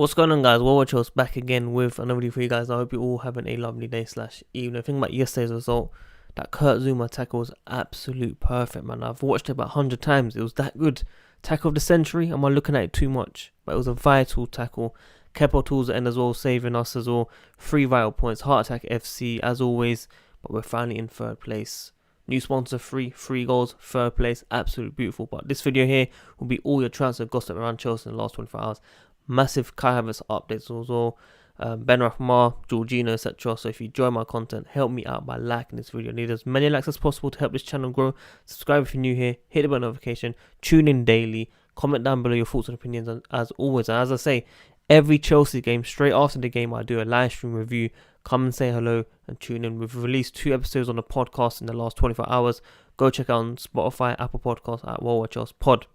What's going on, guys? Well, back again with another video for you guys. I hope you're all having a lovely day / evening. Think about yesterday's result. That Kurt Zuma tackle was absolute perfect, man. I've watched it about 100 times. It was that good. Tackle of the century. Am I looking at it too much? But it was a vital tackle. Kept our tools at the end as well, saving us as well. 3 vital points. Heart Attack FC as always. But we're finally in third place. New sponsor free, 3 goals, third place. Absolutely beautiful. But this video here will be all your transfer gossip around Chelsea in the last 24 hours. Massive Kai Havertz updates as well, Benrahma, Jorginho, etc. So if you enjoy my content, help me out by liking this video. I need as many likes as possible to help this channel grow. Subscribe if you're new here, hit the bell notification, tune in daily, comment down below your thoughts and opinions, and as always, and as I say, every Chelsea game, straight after the game, I do a live stream review. Come and say hello and tune in. We've released 2 episodes on the podcast in the last 24 hours. Go check out on Spotify, Apple Podcasts at Chelsea Pod.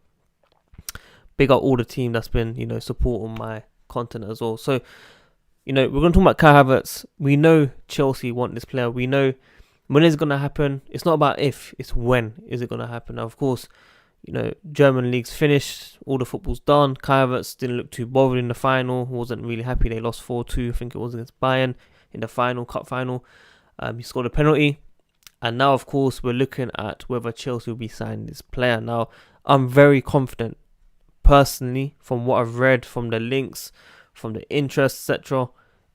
Big up all the team that's been, supporting my content as well. So, we're going to talk about Kai Havertz. We know Chelsea want this player. We know when it's going to happen. It's not about if, it's when is it going to happen. Now, of course, German league's finished. All the football's done. Kai Havertz didn't look too bothered in the final. Wasn't really happy. They lost 4-2. I think it was against Bayern in the cup final. He scored a penalty. And now, of course, we're looking at whether Chelsea will be signing this player. Now, I'm very confident. Personally, from what I've read, from the links, from the interest, etc.,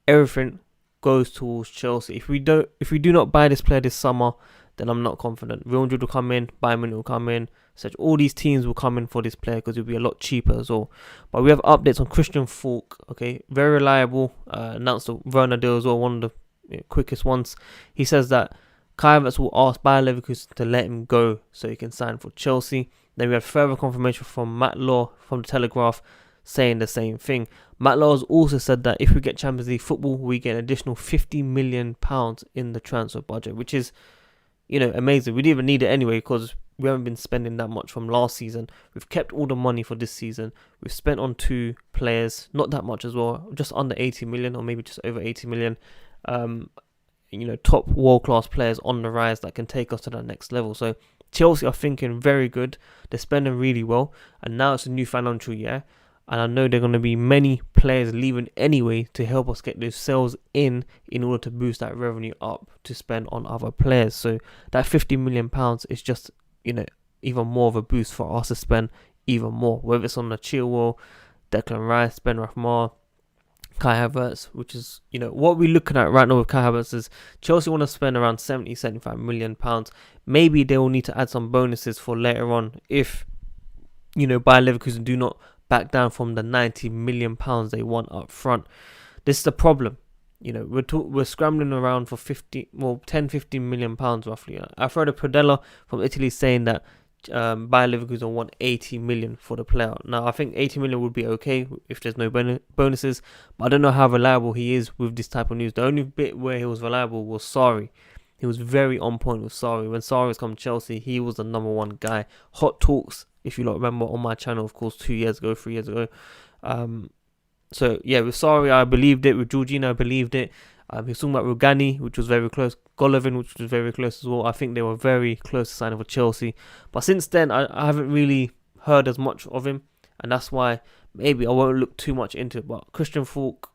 everything goes towards Chelsea. If we do not buy this player this summer, then I'm not confident. Real Madrid will come in, Bayern Munich will come in, such all these teams will come in for this player because it'll be a lot cheaper as well. But we have updates on Christian Falk. Okay, very reliable. Announced the Werner deal as well, one of the quickest ones. He says that Kai Havertz will ask Bayer Leverkusen to let him go so he can sign for Chelsea. Then we had further confirmation from Matt Law from the Telegraph saying the same thing. Matt Law has also said that if we get Champions League football, we get an additional £50 million in the transfer budget, which is, amazing. We didn't even need it anyway because we haven't been spending that much from last season. We've kept all the money for this season. We've spent on 2 players, not that much as well, just under 80 million or maybe just over 80 million. Top world-class players on the rise that can take us to that next level. So Chelsea are thinking very good. They're spending really well. And now it's a new financial year. And I know there are going to be many players leaving anyway to help us get those sales in order to boost that revenue up to spend on other players. So that £50 million is just, even more of a boost for us to spend even more. Whether it's on the Chilwell, Declan Rice, Benrahma, Kai Havertz, which is, what we're looking at right now with Kai Havertz is Chelsea want to spend around £75 million. Maybe they will need to add some bonuses for later on if, Bayer Leverkusen do not back down from the £90 million they want up front. This is the problem. We're scrambling around for 10-15 million pounds roughly. I've heard a Pradella from Italy saying that Bayer Leverkusen want 80 million for the player. Now, I think 80 million would be okay if there's no bonuses, but I don't know how reliable he is with this type of news. The only bit where he was reliable was Sarri. He was very on point with Sarri. When Sarri was coming to Chelsea, he was the #1 guy. Hot talks, if you remember, on my channel, of course, 3 years ago. So, yeah, with Sarri, I believed it. With Jorginho, I believed it. He was talking about Rugani, which was very close. Golovin, which was very close as well. I think they were very close to signing for Chelsea. But since then, I haven't really heard as much of him. And that's why maybe I won't look too much into it. But Christian Falk,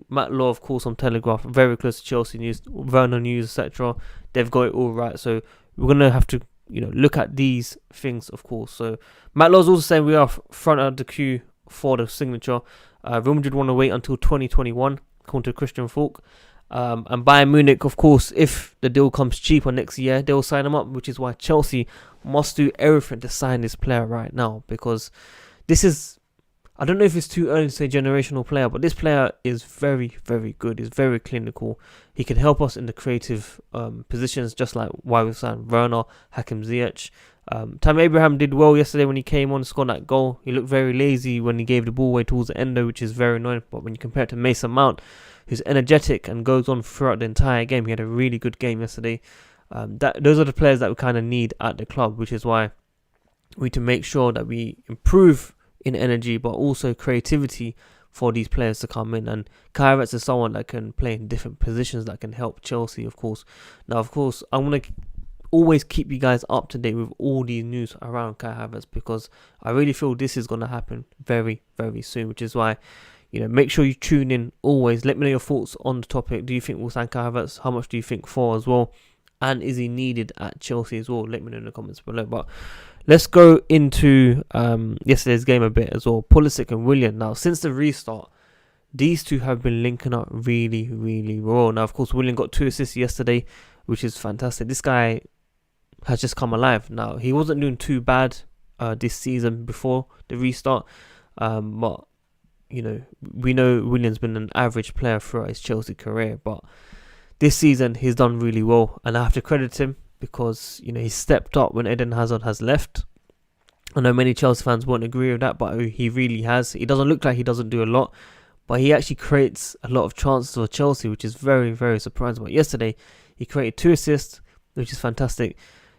Matt Law, of course, on Telegraph, very close to Chelsea news, Werner news, etc. They've got it all right. So we're going to have to, look at these things, of course. So Matt Law's also saying we are front of the queue for the signature. Real Madrid want to wait until 2021. According to Christian Falk. And Bayern Munich, of course, if the deal comes cheaper next year, they'll sign him up, which is why Chelsea must do everything to sign this player right now, because this is, I don't know if it's too early to say generational player, but this player is very, very good. He's very clinical. He can help us in the creative positions, just like why we signed Werner, Hakim Ziyech. Tammy Abraham did well yesterday when he came on and scored that goal. He looked very lazy when he gave the ball away towards the end, which is very annoying. But when you compare it to Mason Mount, who's energetic and goes on throughout the entire game, he had a really good game yesterday. Those are the players that we kind of need at the club, which is why we need to make sure that we improve in energy, but also creativity for these players to come in. And Kai Havertz is someone that can play in different positions that can help Chelsea, of course. Now, of course, I want to always keep you guys up to date with all these news around Kai Havertz, because I really feel this is going to happen very, very soon, which is why, make sure you tune in always. Let me know your thoughts on the topic. Do you think we'll sign Kai Havertz? How much do you think for as well? And is he needed at Chelsea as well? Let me know in the comments below. But let's go into yesterday's game a bit as well. Pulisic and Willian. Now, since the restart, these two have been linking up really, really well. Now, of course, Willian got 2 assists yesterday, which is fantastic. This guy has just come alive. Now, he wasn't doing too bad this season before the restart. But, we know Willian's been an average player throughout his Chelsea career. But this season, he's done really well. And I have to credit him because, he stepped up when Eden Hazard has left. I know many Chelsea fans won't agree with that, but he really has. He doesn't look like he doesn't do a lot, but he actually creates a lot of chances for Chelsea, which is very, very surprising. But yesterday, he created 2 assists, which is fantastic.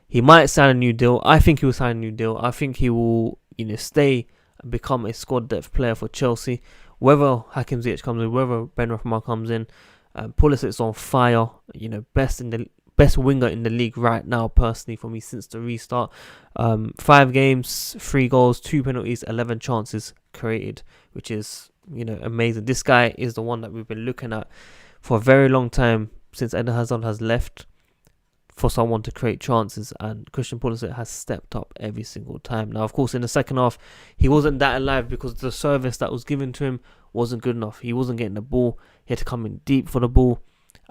He might sign a new deal. I think he will sign a new deal. I think he will, stay and become a squad depth player for Chelsea. Whether Hakim Ziyech comes in, whether Benrahma comes in, Pulisic's on fire. Best winger in the league right now, personally, for me, since the restart. 5 games, 3 goals, 2 penalties, 11 chances created, which is, amazing. This guy is the one that we've been looking at for a very long time since Eden Hazard has left, for someone to create chances, and Christian Pulisic has stepped up every single time. Now, of course, in the second half, he wasn't that alive because the service that was given to him wasn't good enough. He wasn't getting the ball. He had to come in deep for the ball,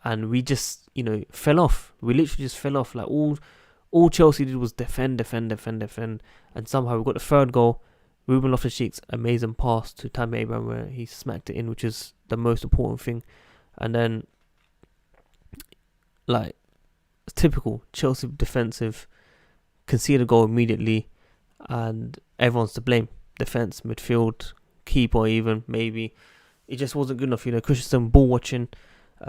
and we just, fell off. We literally just fell off. Like, all Chelsea did was defend, and somehow we got the third goal. Ruben Loftus-Cheek's amazing pass to Tammy Abraham where he smacked it in, which is the most important thing. And then, typical Chelsea defensive, concede a goal immediately, and everyone's to blame. Defense, midfield, keeper even, maybe. It just wasn't good enough. Christensen ball watching.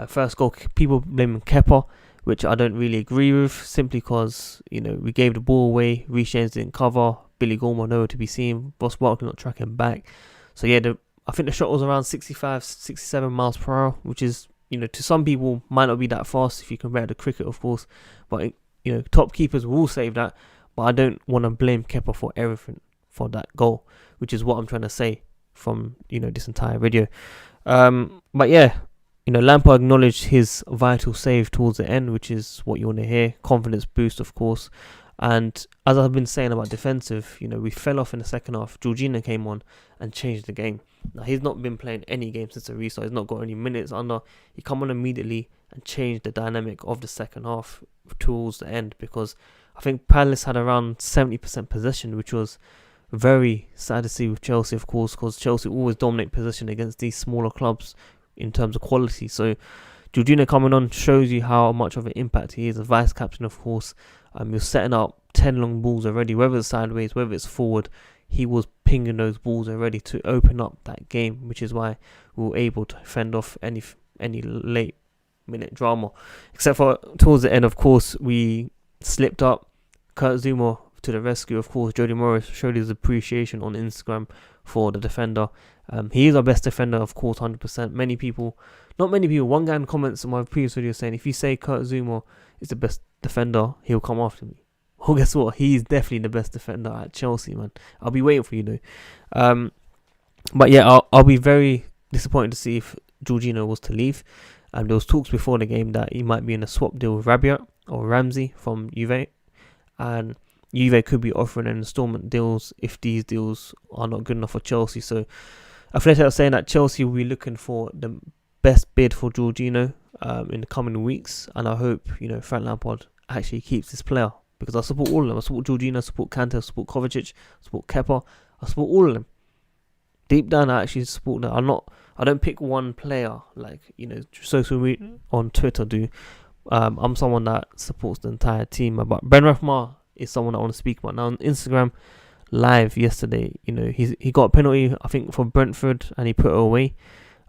First goal, people blaming Kepa, which I don't really agree with, simply because, we gave the ball away. Reece James didn't cover. Billy Gilmour nowhere to be seen. Ross Barkley not tracking back. So, yeah, I think the shot was around 65, 67 miles per hour, which is, to some people might not be that fast if you compare it to cricket, of course. But, top keepers will save that. But I don't want to blame Kepa for everything for that goal, which is what I'm trying to say from, this entire video. But, yeah, Lampard acknowledged his vital save towards the end, which is what you want to hear. Confidence boost, of course. And as I've been saying about defensive, we fell off in the second half. Jorginho came on and changed the game. Now, he's not been playing any game since the restart. He's not got any minutes under. He come on immediately and changed the dynamic of the second half towards the end, because I think Palace had around 70% possession, which was very sad to see with Chelsea, of course, because Chelsea always dominate possession against these smaller clubs in terms of quality. So Jorginho coming on shows you how much of an impact he is. A vice captain, of course. You're setting up 10 long balls already, whether it's sideways, whether it's forward. He was pinging those balls already to open up that game, which is why we were able to fend off any late minute drama. Except for towards the end, of course, we slipped up. Kurt Zouma to the rescue, of course. Jody Morris showed his appreciation on Instagram for the defender. He is our best defender, of course, 100%. Not many people, one guy in comments on my previous video saying, if you say Kurt Zouma is the best defender, he'll come after me. Well, guess what? He's definitely the best defender at Chelsea, man. I'll be waiting for you, though. But yeah, I'll be very disappointed to see if Jorginho was to leave. There was talks before the game that he might be in a swap deal with Rabiot or Ramsey from Juve. And Juve could be offering an installment deals if these deals are not good enough for Chelsea. So Athletic are saying that Chelsea will be looking for the best bid for Jorginho in the coming weeks. And I hope, Frank Lampard actually keeps this player, because I support all of them. I support Jorginho, I support Kante, I support Kovacic, I support Kepa, I support all of them. Deep down, I actually support them. I don't pick one player like, social media on Twitter do. I'm someone that supports the entire team. But Benrahma is someone I want to speak about. Now, on Instagram Live yesterday, he got a penalty, I think, for Brentford, and he put it away.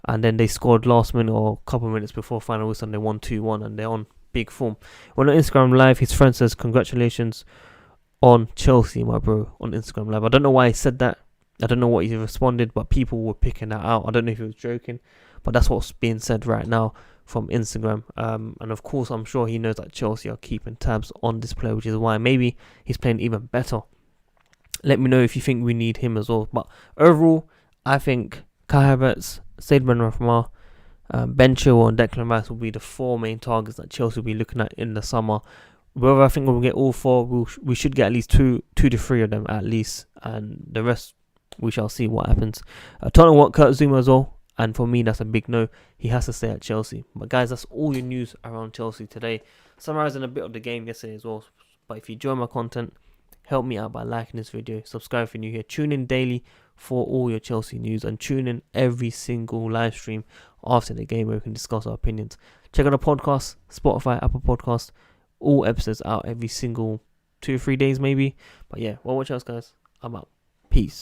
And then they scored last minute or a couple of minutes before final whistle, and they won 2-1, and they're on big form. When on Instagram Live, his friend says, "Congratulations on Chelsea, my bro," on Instagram Live. I don't know why he said that. I don't know what he responded, but people were picking that out. I don't know if he was joking, but that's what's being said right now from Instagram. And of course, I'm sure he knows that Chelsea are keeping tabs on this player, which is why maybe he's playing even better. Let me know if you think we need him as well. But overall, I think Kai Havertz Said Benrahma, Ben Chilwell and Declan Rice will be the 4 main targets that Chelsea will be looking at in the summer. Whether I think we'll get all 4, we should get at least 2 to 3 of them at least, and the rest we shall see what happens. Tottenham want Kurt Zouma as well, and for me that's a big no. He has to stay at Chelsea. But guys, that's all your news around Chelsea today. Summarising a bit of the game yesterday as well. But if you enjoy my content, help me out by liking this video, subscribe if you're new here, tune in daily for all your Chelsea news, and tune in every single live stream after the game where we can discuss our opinions. Check out the podcast, Spotify, Apple Podcast, all episodes out every single 2 or 3 days maybe. But yeah, well, watch out guys, I'm out. Peace.